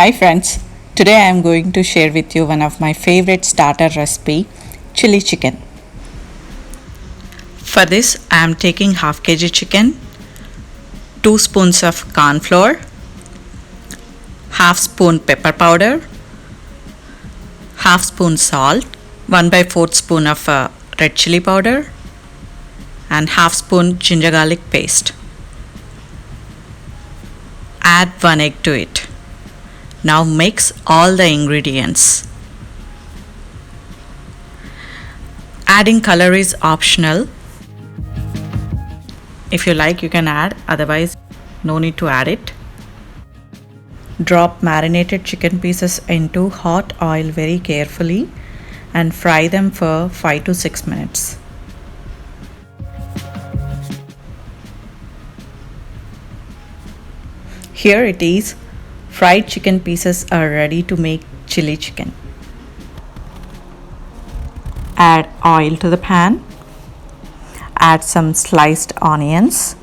Hi friends, today I am going to share with you one of my favorite starter recipe, chili chicken. For this I am taking half kg chicken, 2 spoons of corn flour, half spoon pepper powder, half spoon salt, 1 by 4 spoon of red chili powder and half spoon ginger garlic paste. Add 1 egg to it. Now mix all the ingredients. Adding color is optional. If you like, you can add, otherwise no need to add it. Drop marinated chicken pieces into hot oil very carefully and fry them for 5 to 6 minutes. Here it is. Fried chicken pieces are ready to make chili chicken. Add oil to the pan. Add some sliced onions,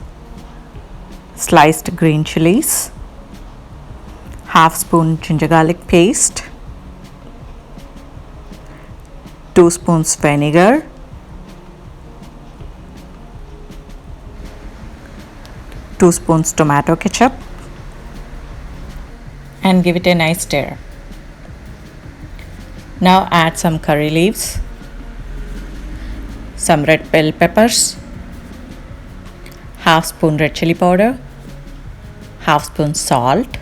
sliced green chilies, half spoon ginger garlic paste, 2 spoons vinegar, two spoons tomato ketchup, and give it a nice stir. Now add some curry leaves, some red bell peppers, half spoon red chili powder, half spoon salt,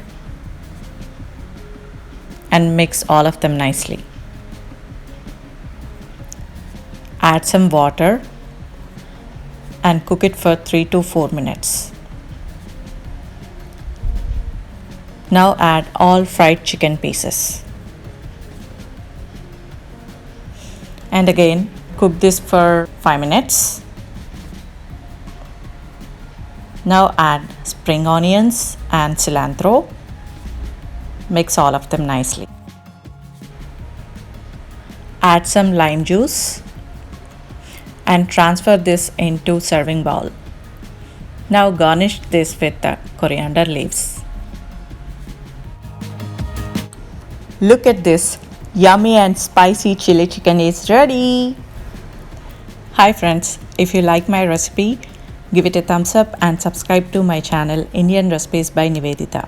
and mix all of them nicely. Add some water and cook it for 3 to 4 minutes. Now add all fried chicken pieces. And again cook this for 5 minutes. Now add spring onions and cilantro. Mix all of them nicely. Add some lime juice and transfer this into serving bowl. Now garnish this with the coriander leaves. Look at this, yummy and spicy chili chicken is ready. Hi friends, if you like my recipe, give it a thumbs up and subscribe to my channel Indian Recipes by Nivedita.